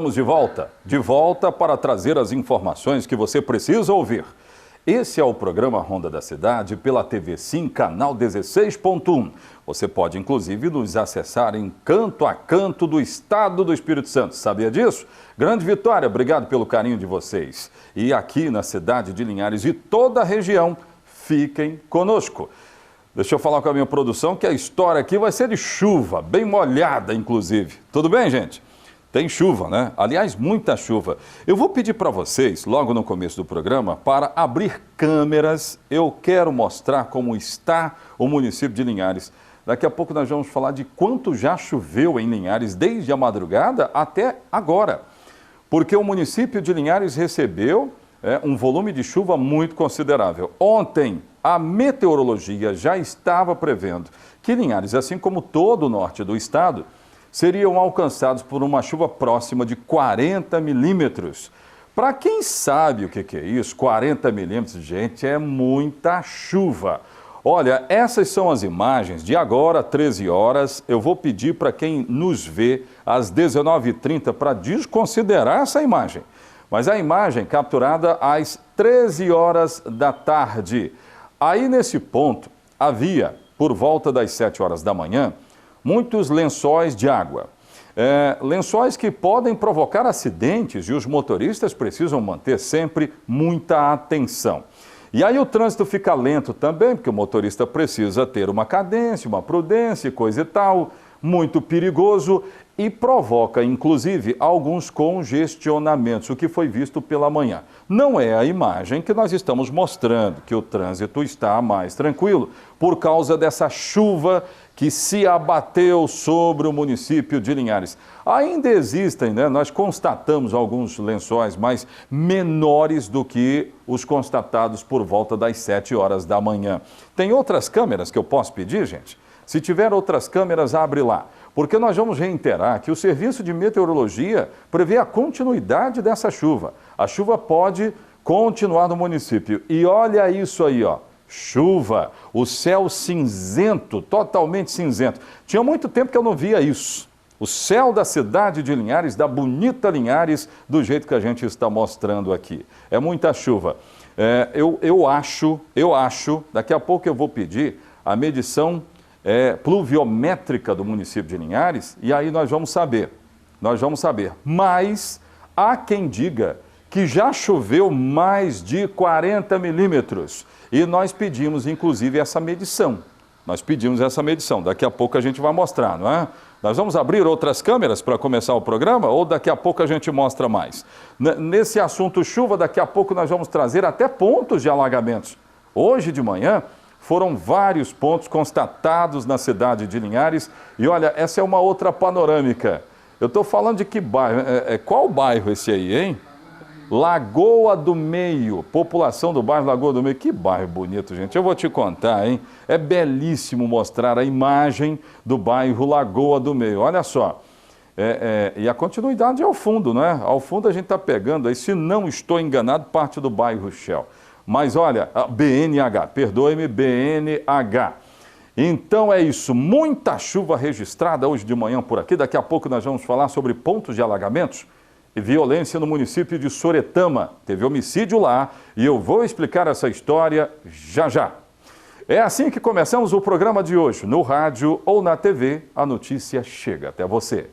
Estamos de volta para trazer as informações que você precisa ouvir. Esse é o programa Ronda da Cidade pela TV Sim, canal 16.1. Você pode, inclusive, nos acessar em canto a canto do estado do Espírito Santo. Sabia disso? Grande Vitória, obrigado pelo carinho de vocês. E aqui na cidade de Linhares e toda a região, fiquem conosco. Deixa eu falar com a minha produção que a história aqui vai ser de chuva, bem molhada, inclusive. Tudo bem, gente? Tem chuva, né? Aliás, muita chuva. Eu vou pedir para vocês, logo no começo do programa, para abrir câmeras. Eu quero mostrar como está o município de Linhares. Daqui a pouco nós vamos falar de quanto já choveu em Linhares, desde a madrugada até agora. Porque o município de Linhares recebeu um volume de chuva muito considerável. Ontem, a meteorologia já estava prevendo que Linhares, assim como todo o norte do estado, seriam alcançados por uma chuva próxima de 40 milímetros. Para quem sabe o que é isso, 40 milímetros, gente, é muita chuva. Olha, essas são as imagens de agora, 13 horas. Eu vou pedir para quem nos vê às 19h30 para desconsiderar essa imagem. Mas a imagem capturada às 13 horas da tarde. Aí nesse ponto havia, por volta das 7 horas da manhã, muitos lençóis de água. Lençóis que podem provocar acidentes e os motoristas precisam manter sempre muita atenção. E aí o trânsito fica lento também, porque o motorista precisa ter uma cadência, uma prudência e coisa e tal, muito perigoso e provoca, inclusive, alguns congestionamentos, o que foi visto pela manhã. Não é a imagem que nós estamos mostrando, que o trânsito está mais tranquilo, por causa dessa chuva que se abateu sobre o município de Linhares. Ainda existem, né? Nós constatamos alguns lençóis mais menores do que os constatados por volta das 7 horas da manhã. Tem outras câmeras que eu posso pedir, gente? Se tiver outras câmeras, abre lá. Porque nós vamos reiterar que o Serviço de Meteorologia prevê a continuidade dessa chuva. A chuva pode continuar no município. E olha isso aí, ó. Chuva, o céu cinzento, totalmente cinzento. Tinha muito tempo que eu não via isso. O céu da cidade de Linhares, da bonita Linhares, do jeito que a gente está mostrando aqui. É muita chuva. Eu acho, daqui a pouco eu vou pedir a medição pluviométrica do município de Linhares e aí nós vamos saber. Mas há quem diga que já choveu mais de 40 milímetros. E nós pedimos, inclusive, essa medição. Daqui a pouco a gente vai mostrar, não é? Nós vamos abrir outras câmeras para começar o programa ou daqui a pouco a gente mostra mais? Nesse assunto chuva, daqui a pouco nós vamos trazer até pontos de alagamentos. Hoje de manhã foram vários pontos constatados na cidade de Linhares. E olha, essa é uma outra panorâmica. Eu estou falando de que bairro? Qual bairro esse aí, hein? Lagoa do Meio, população do bairro Lagoa do Meio. Que bairro bonito, gente. Eu vou te contar, hein? É belíssimo mostrar a imagem do bairro Lagoa do Meio. Olha só. E a continuidade é ao fundo, não é? Ao fundo a gente está pegando aí, se não estou enganado, parte do bairro Shell. Mas olha, BNH, perdoe-me, BNH. Então é isso, muita chuva registrada hoje de manhã por aqui. Daqui a pouco nós vamos falar sobre pontos de alagamentos e violência no município de Soretama. Teve homicídio lá e eu vou explicar essa história já já. É assim que começamos o programa de hoje. No rádio ou na TV, a notícia chega até você.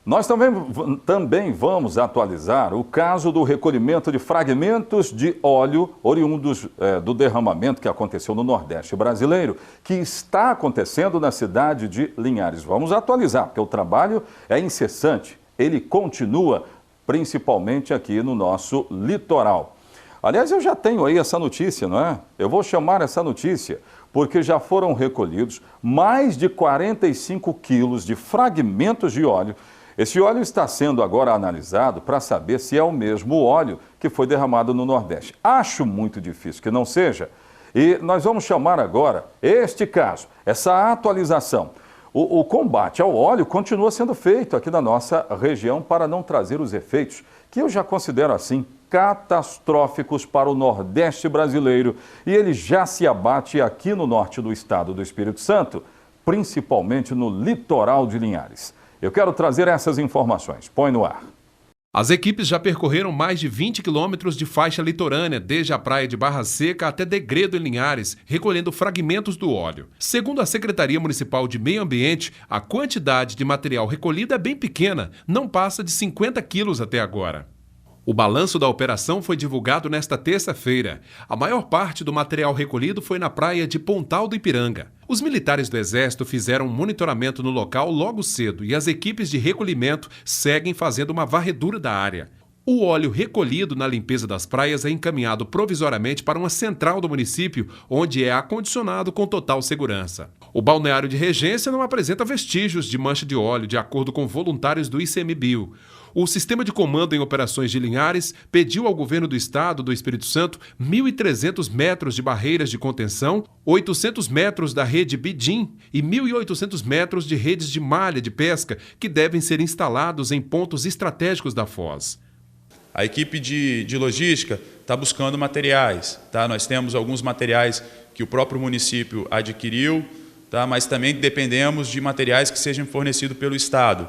Nós também vamos atualizar o caso do recolhimento de fragmentos de óleo oriundos do derramamento que aconteceu no Nordeste brasileiro, que está acontecendo na cidade de Linhares. Vamos atualizar, porque o trabalho é incessante, ele continua principalmente aqui no nosso litoral. Aliás, eu já tenho aí essa notícia, não é? Eu vou chamar essa notícia porque já foram recolhidos mais de 45 quilos de fragmentos de óleo. Esse óleo está sendo agora analisado para saber se é o mesmo óleo que foi derramado no Nordeste. Acho muito difícil que não seja. E nós vamos chamar agora este caso, essa atualização. O combate ao óleo continua sendo feito aqui na nossa região para não trazer os efeitos, que eu já considero assim, catastróficos para o Nordeste brasileiro. E ele já se abate aqui no norte do estado do Espírito Santo, principalmente no litoral de Linhares. Eu quero trazer essas informações. Põe no ar. As equipes já percorreram mais de 20 quilômetros de faixa litorânea, desde a praia de Barra Seca até Degredo, em Linhares, recolhendo fragmentos do óleo. Segundo a Secretaria Municipal de Meio Ambiente, a quantidade de material recolhido é bem pequena, não passa de 50 quilos até agora. O balanço da operação foi divulgado nesta terça-feira. A maior parte do material recolhido foi na praia de Pontal do Ipiranga. Os militares do Exército fizeram um monitoramento no local logo cedo e as equipes de recolhimento seguem fazendo uma varredura da área. O óleo recolhido na limpeza das praias é encaminhado provisoriamente para uma central do município, onde é acondicionado com total segurança. O balneário de Regência não apresenta vestígios de mancha de óleo, de acordo com voluntários do ICMBio. O Sistema de Comando em Operações de Linhares pediu ao governo do estado do Espírito Santo 1.300 metros de barreiras de contenção, 800 metros da rede Bidim e 1.800 metros de redes de malha de pesca que devem ser instalados em pontos estratégicos da foz. A equipe de logística está buscando materiais. Tá? Nós temos alguns materiais que o próprio município adquiriu, tá? Mas também dependemos de materiais que sejam fornecidos pelo Estado.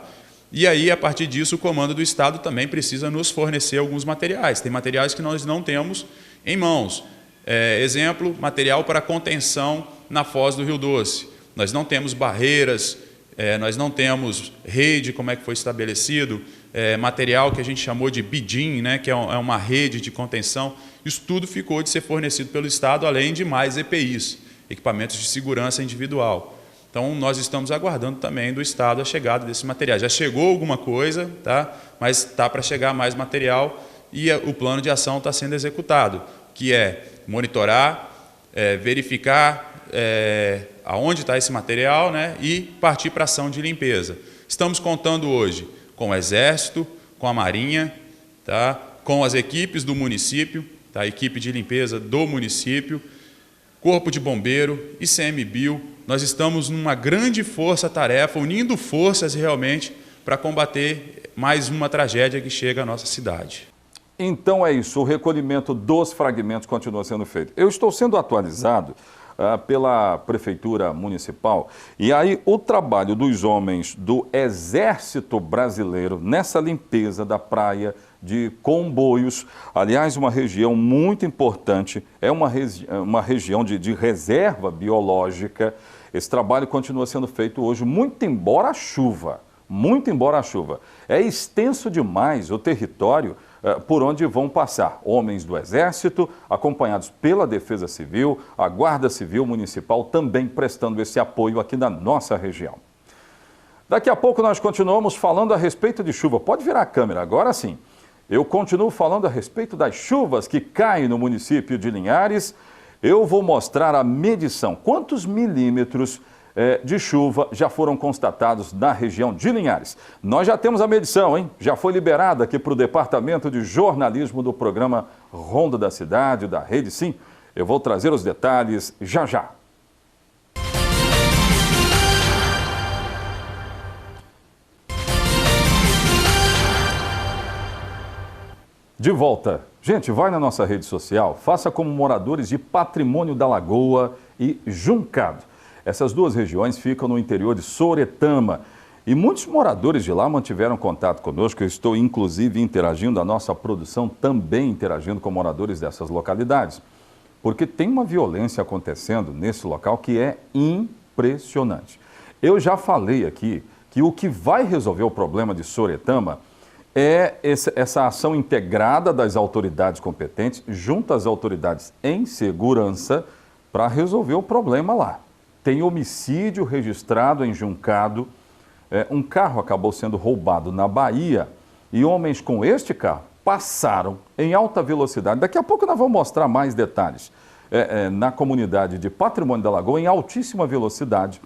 E aí, a partir disso, o comando do Estado também precisa nos fornecer alguns materiais. Tem materiais que nós não temos em mãos. Exemplo, material para contenção na foz do Rio Doce. Nós não temos barreiras, nós não temos rede, como é que foi estabelecido, material que a gente chamou de bidim, né, que é uma rede de contenção. Isso tudo ficou de ser fornecido pelo Estado, além de mais EPIs, equipamentos de segurança individual. Então, nós estamos aguardando também do Estado a chegada desse material. Já chegou alguma coisa, tá? Mas está para chegar mais material e o plano de ação está sendo executado, que é monitorar, verificar aonde está esse material, né? E partir para a ação de limpeza. Estamos contando hoje com o Exército, com a Marinha, tá? Com as equipes do município, tá? A equipe de limpeza do município, Corpo de Bombeiro, ICMBio. Nós estamos numa grande força-tarefa, unindo forças realmente para combater mais uma tragédia que chega à nossa cidade. Então é isso, o recolhimento dos fragmentos continua sendo feito. Eu estou sendo atualizado pela Prefeitura Municipal e aí o trabalho dos homens do Exército Brasileiro nessa limpeza da praia de Comboios, aliás, uma região muito importante, é uma região de reserva biológica. Esse trabalho continua sendo feito hoje, muito embora a chuva. É extenso demais o território por onde vão passar homens do Exército, acompanhados pela Defesa Civil, a Guarda Civil Municipal também prestando esse apoio aqui na nossa região. Daqui a pouco nós continuamos falando a respeito de chuva. Pode virar a câmera, agora sim. Eu continuo falando a respeito das chuvas que caem no município de Linhares. Eu vou mostrar a medição, quantos milímetros de chuva já foram constatados na região de Linhares. Nós já temos a medição, hein? Já foi liberada aqui para o Departamento de Jornalismo do programa Ronda da Cidade, da Rede Sim. Eu vou trazer os detalhes já. De volta. Gente, vai na nossa rede social, faça como moradores de Patrimônio da Lagoa e Juncado. Essas duas regiões ficam no interior de Soretama e muitos moradores de lá mantiveram contato conosco. Eu estou inclusive interagindo, a nossa produção também interagindo com moradores dessas localidades, porque tem uma violência acontecendo nesse local que é impressionante. Eu já falei aqui que o que vai resolver o problema de Soretama é essa ação integrada das autoridades competentes junto às autoridades em segurança para resolver o problema lá. Tem homicídio registrado em Juncado, um carro acabou sendo roubado na Bahia e homens com este carro passaram em alta velocidade. Daqui a pouco nós vamos mostrar mais detalhes. Na comunidade de Patrimônio da Lagoa, em altíssima velocidade,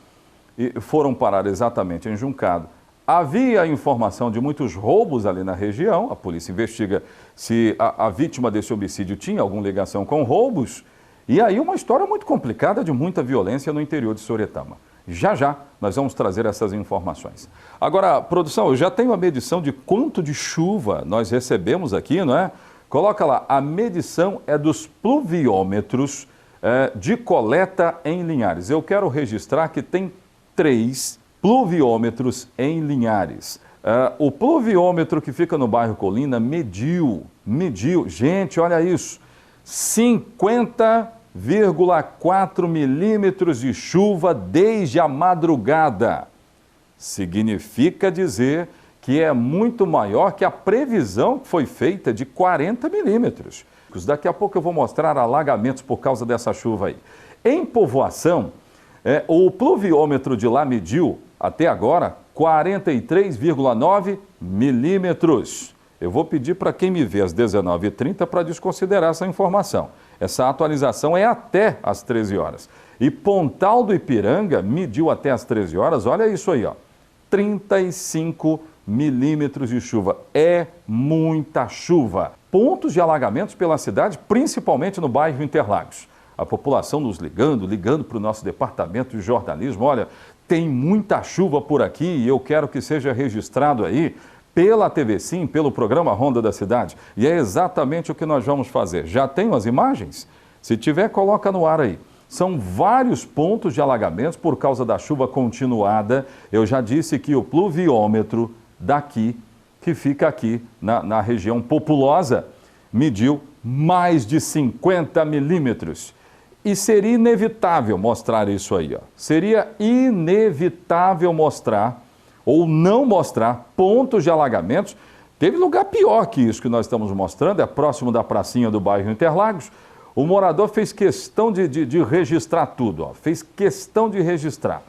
e foram parar exatamente em Juncado. Havia informação de muitos roubos ali na região, a polícia investiga se a vítima desse homicídio tinha alguma ligação com roubos, e aí uma história muito complicada de muita violência no interior de Soretama. Já já nós vamos trazer essas informações. Agora, produção, eu já tenho a medição de quanto de chuva nós recebemos aqui, não é? Coloca lá, a medição é dos pluviômetros de coleta em Linhares. Eu quero registrar que tem 3 pluviômetros em Linhares. O pluviômetro que fica no bairro Colina mediu, gente, olha isso, 50,4 milímetros de chuva desde a madrugada. Significa dizer que é muito maior que a previsão que foi feita de 40 milímetros. Daqui a pouco eu vou mostrar alagamentos por causa dessa chuva aí. Em Povoação, o pluviômetro de lá mediu, até agora, 43,9 milímetros. Eu vou pedir para quem me vê às 19h30 para desconsiderar essa informação. Essa atualização é até às 13 horas. E Pontal do Ipiranga mediu até às 13 horas, olha isso aí, ó, 35 milímetros de chuva. É muita chuva. Pontos de alagamentos pela cidade, principalmente no bairro Interlagos. A população nos ligando para o nosso departamento de jornalismo. Olha, tem muita chuva por aqui e eu quero que seja registrado aí pela TV Sim, pelo programa Ronda da Cidade. E é exatamente o que nós vamos fazer. Já tem as imagens? Se tiver, coloca no ar aí. São vários pontos de alagamentos por causa da chuva continuada. Eu já disse que o pluviômetro daqui, que fica aqui na região populosa, mediu mais de 50 milímetros. E seria inevitável mostrar isso aí, ó. Seria inevitável mostrar ou não mostrar pontos de alagamentos. Teve lugar pior que isso que nós estamos mostrando, é próximo da pracinha do bairro Interlagos. O morador fez questão de registrar tudo, ó, fez questão de registrar.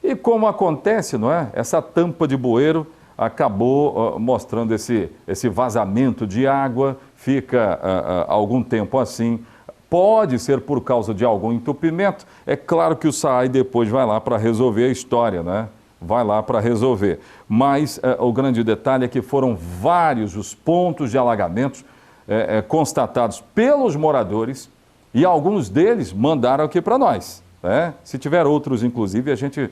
E como acontece, não é? Essa tampa de bueiro acabou mostrando esse vazamento de água, fica algum tempo assim. Pode ser por causa de algum entupimento. É claro que o SAAI depois vai lá para resolver a história, né? Vai lá para resolver. Mas o grande detalhe é que foram vários os pontos de alagamentos constatados pelos moradores e alguns deles mandaram aqui para nós. Né? Se tiver outros, inclusive, a gente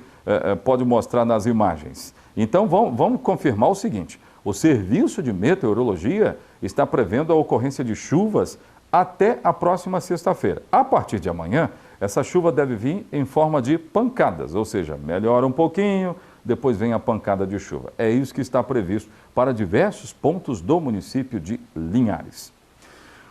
pode mostrar nas imagens. Então, vamos confirmar o seguinte. O Serviço de Meteorologia está prevendo a ocorrência de chuvas até a próxima sexta-feira. A partir de amanhã, essa chuva deve vir em forma de pancadas, ou seja, melhora um pouquinho, depois vem a pancada de chuva. É isso que está previsto para diversos pontos do município de Linhares.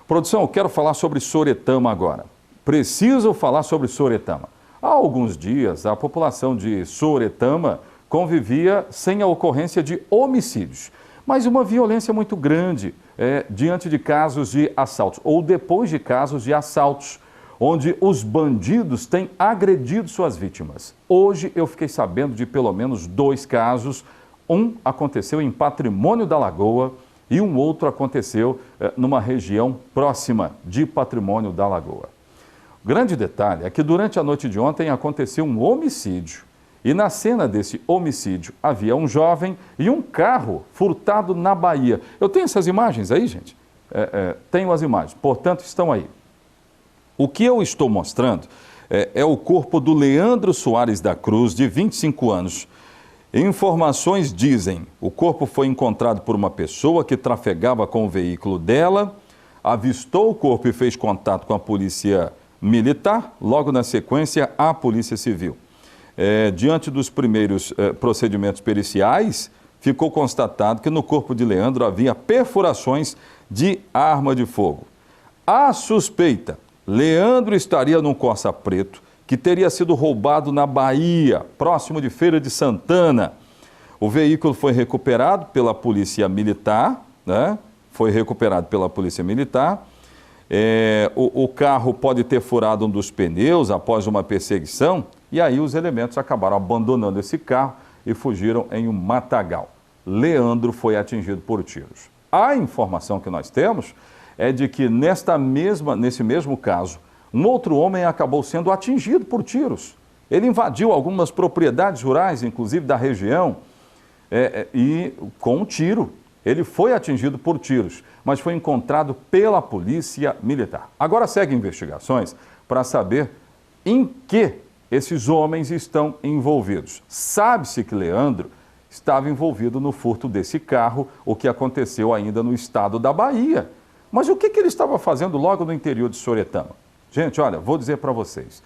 Produção, eu quero falar sobre Soretama agora. Preciso falar sobre Soretama. Há alguns dias, a população de Soretama convivia sem a ocorrência de homicídios, mas uma violência muito grande diante de casos de assaltos, ou depois de casos de assaltos, onde os bandidos têm agredido suas vítimas. Hoje eu fiquei sabendo de pelo menos 2 casos. Um aconteceu em Patrimônio da Lagoa e um outro aconteceu numa região próxima de Patrimônio da Lagoa. O grande detalhe é que durante a noite de ontem aconteceu um homicídio. E na cena desse homicídio havia um jovem e um carro furtado na Bahia. Eu tenho essas imagens aí, gente? Tenho as imagens, portanto estão aí. O que eu estou mostrando é o corpo do Leandro Soares da Cruz, de 25 anos. Informações dizem, o corpo foi encontrado por uma pessoa que trafegava com o veículo dela, avistou o corpo e fez contato com a polícia militar, logo na sequência a polícia civil. Diante dos primeiros procedimentos periciais, ficou constatado que no corpo de Leandro havia perfurações de arma de fogo. A suspeita, Leandro estaria num Corsa preto que teria sido roubado na Bahia, próximo de Feira de Santana. O veículo foi recuperado pela polícia militar, né? Foi recuperado pela polícia militar. O carro pode ter furado um dos pneus após uma perseguição, e aí os elementos acabaram abandonando esse carro e fugiram em um matagal. Leandro foi atingido por tiros. A informação que nós temos é de que nesse mesmo caso, um outro homem acabou sendo atingido por tiros. Ele invadiu algumas propriedades rurais, inclusive da região, e com um tiro. Ele foi atingido por tiros, mas foi encontrado pela polícia militar. Agora seguem investigações para saber em que Esses homens estão envolvidos. Sabe-se que Leandro estava envolvido no furto desse carro, o que aconteceu ainda no estado da Bahia. Mas o que ele estava fazendo logo no interior de Soretama? Gente, olha, vou dizer para vocês.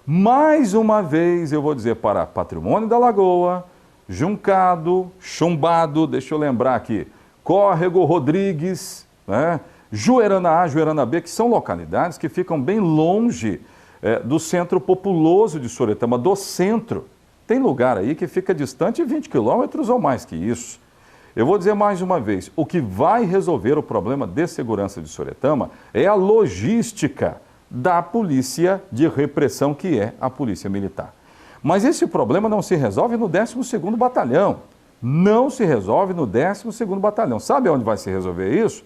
Mais uma vez eu vou dizer para Patrimônio da Lagoa, Juncado, Chumbado, deixa eu lembrar aqui, Córrego Rodrigues, né? Juerana A, Juerana B, que são localidades que ficam bem longe do centro populoso de Soretama, do centro. Tem lugar aí que fica distante 20 quilômetros ou mais que isso. Eu vou dizer mais uma vez, o que vai resolver o problema de segurança de Soretama é a logística da polícia de repressão, que é a polícia militar. Mas esse problema não se resolve no 12º Batalhão. Não se resolve no 12º Batalhão. Sabe onde vai se resolver isso?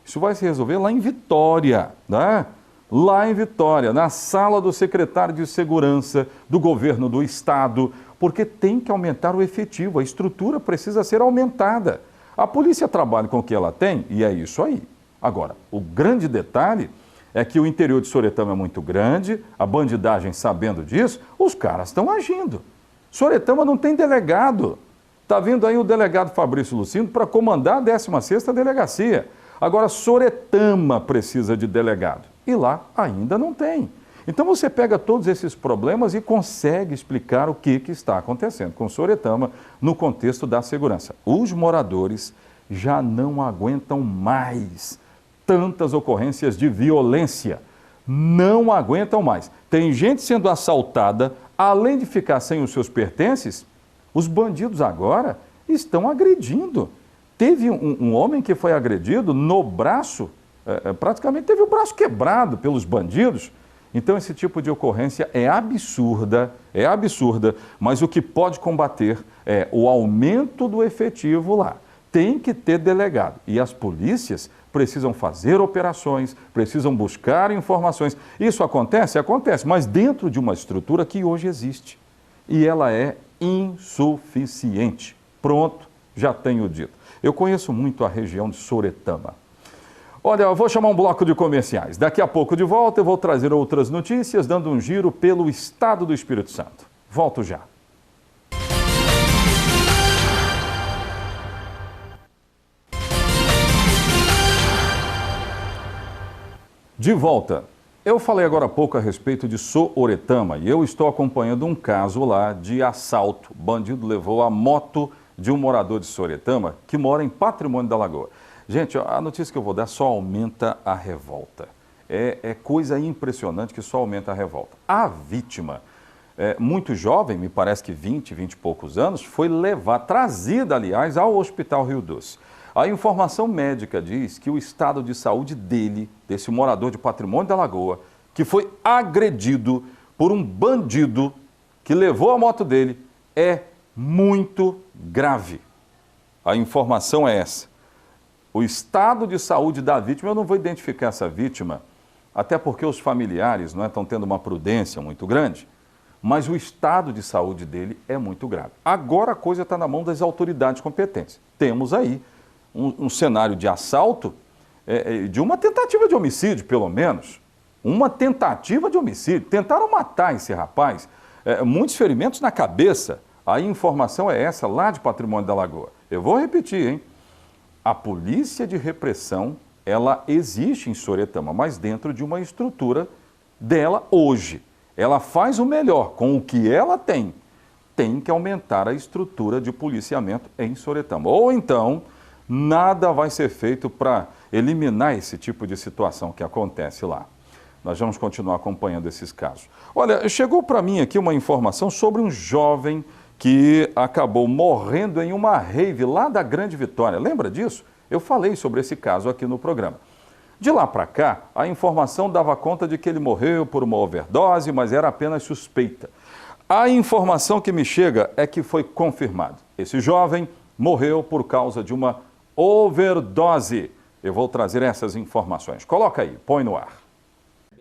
Isso vai se resolver lá em Vitória, né? Lá em Vitória, na sala do secretário de Segurança do governo do estado, porque tem que aumentar o efetivo, a estrutura precisa ser aumentada. A polícia trabalha com o que ela tem e é isso aí. Agora, o grande detalhe é que o interior de Soretama é muito grande, a bandidagem sabendo disso, os caras estão agindo. Soretama não tem delegado. Está vindo aí o delegado Fabrício Lucindo para comandar a 16ª Delegacia. Agora, Soretama precisa de delegado e lá ainda não tem. Então você pega todos esses problemas e consegue explicar o que está acontecendo com Soretama no contexto da segurança. Os moradores já não aguentam mais tantas ocorrências de violência. Não aguentam mais. Tem gente sendo assaltada, além de ficar sem os seus pertences, os bandidos agora estão agredindo. Teve um homem que foi agredido no braço, praticamente teve o braço quebrado pelos bandidos. Então esse tipo de ocorrência é absurda, mas o que pode combater é o aumento do efetivo lá. Tem que ter delegado e as polícias precisam fazer operações, precisam buscar informações. Isso acontece? Acontece, mas dentro de uma estrutura que hoje existe e ela é insuficiente. Pronto, já tenho dito. Eu conheço muito a região de Soretama. Olha, eu vou chamar um bloco de comerciais. Daqui a pouco de volta eu vou trazer outras notícias, dando um giro pelo estado do Espírito Santo. Volto já. De volta. Eu falei agora há pouco a respeito de Soretama e eu estou acompanhando um caso lá de assalto. O bandido levou a moto de um morador de Soretama que mora em Patrimônio da Lagoa. Gente, a notícia que eu vou dar só aumenta a revolta. É coisa impressionante que só aumenta a revolta. A vítima, muito jovem, me parece que 20 e poucos anos, foi trazida, aliás, ao Hospital Rio Doce. A informação médica diz que o estado de saúde dele, desse morador de Patrimônio da Lagoa, que foi agredido por um bandido que levou a moto dele, é muito grave. A informação é essa. O estado de saúde da vítima, eu não vou identificar essa vítima, até porque os familiares não estão tendo uma prudência muito grande, mas o estado de saúde dele é muito grave. Agora a coisa está na mão das autoridades competentes. Temos aí um cenário de assalto, de uma tentativa de homicídio, pelo menos. Uma tentativa de homicídio. Tentaram matar esse rapaz, muitos ferimentos na cabeça. A informação é essa, lá de Patrimônio da Lagoa. Eu vou repetir, hein? A polícia de repressão, ela existe em Soretama, mas dentro de uma estrutura dela hoje. Ela faz o melhor com o que ela tem. Tem que aumentar a estrutura de policiamento em Soretama. Ou então, nada vai ser feito para eliminar esse tipo de situação que acontece lá. Nós vamos continuar acompanhando esses casos. Olha, chegou para mim aqui uma informação sobre um jovem que acabou morrendo em uma rave lá da Grande Vitória. Lembra disso? Eu falei sobre esse caso aqui no programa. De lá para cá, a informação dava conta de que ele morreu por uma overdose, mas era apenas suspeita. A informação que me chega é que foi confirmado. Esse jovem morreu por causa de uma overdose. Eu vou trazer essas informações. Coloca aí, põe no ar.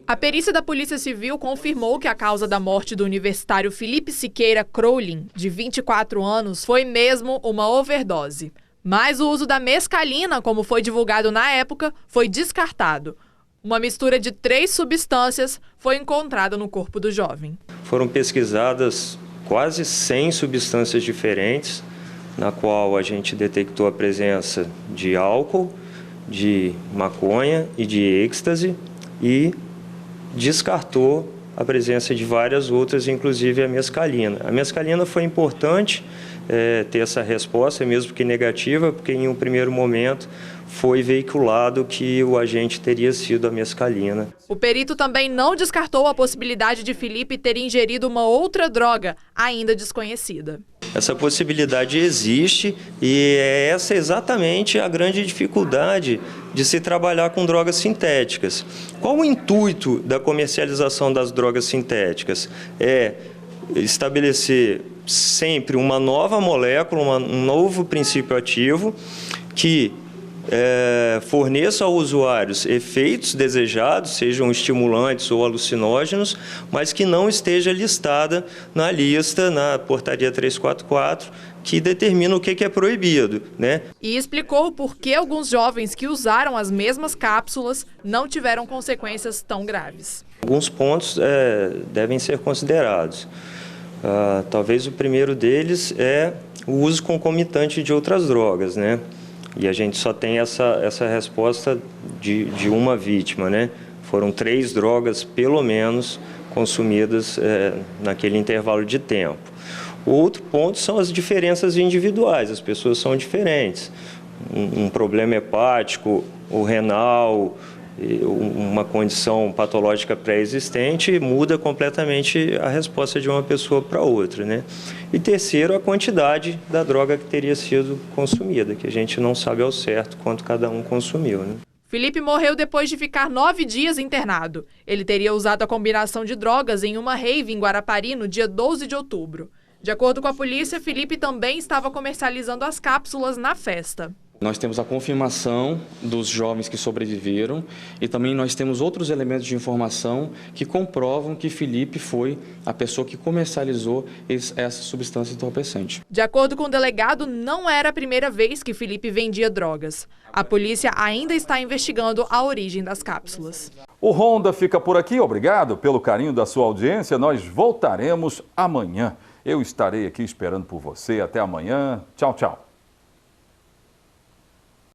A perícia da Polícia Civil confirmou que a causa da morte do universitário Felipe Siqueira Crowlin, de 24 anos, foi mesmo uma overdose. Mas o uso da mescalina, como foi divulgado na época, foi descartado. Uma mistura de 3 substâncias foi encontrada no corpo do jovem. Foram pesquisadas quase 100 substâncias diferentes, na qual a gente detectou a presença de álcool, de maconha e de êxtase e descartou a presença de várias outras, inclusive a mescalina. A mescalina foi importante ter essa resposta, mesmo que negativa, porque em um primeiro momento foi veiculado que o agente teria sido a mescalina. O perito também não descartou a possibilidade de Felipe ter ingerido uma outra droga, ainda desconhecida. Essa possibilidade existe e é essa exatamente a grande dificuldade de se trabalhar com drogas sintéticas. Qual o intuito da comercialização das drogas sintéticas? É estabelecer sempre uma nova molécula, um novo princípio ativo que forneça aos usuários efeitos desejados, sejam estimulantes ou alucinógenos, mas que não esteja listada na lista, na portaria 344, que determina o que é proibido, né? E explicou por que alguns jovens que usaram as mesmas cápsulas não tiveram consequências tão graves. Alguns pontos devem ser considerados. Talvez o primeiro deles é o uso concomitante de outras drogas, né? E a gente só tem essa resposta de uma vítima, né? Foram 3 drogas, pelo menos, consumidas naquele intervalo de tempo. O outro ponto são as diferenças individuais, as pessoas são diferentes. Um problema hepático ou renal, uma condição patológica pré-existente muda completamente a resposta de uma pessoa para outra, né? E terceiro, a quantidade da droga que teria sido consumida, que a gente não sabe ao certo quanto cada um consumiu, né? Felipe morreu depois de ficar 9 dias internado. Ele teria usado a combinação de drogas em uma rave em Guarapari no dia 12 de outubro. De acordo com a polícia, Felipe também estava comercializando as cápsulas na festa. Nós temos a confirmação dos jovens que sobreviveram e também nós temos outros elementos de informação que comprovam que Felipe foi a pessoa que comercializou essa substância entorpecente. De acordo com o delegado, não era a primeira vez que Felipe vendia drogas. A polícia ainda está investigando a origem das cápsulas. O Ronda fica por aqui. Obrigado pelo carinho da sua audiência. Nós voltaremos amanhã. Eu estarei aqui esperando por você. Até amanhã. Tchau, tchau.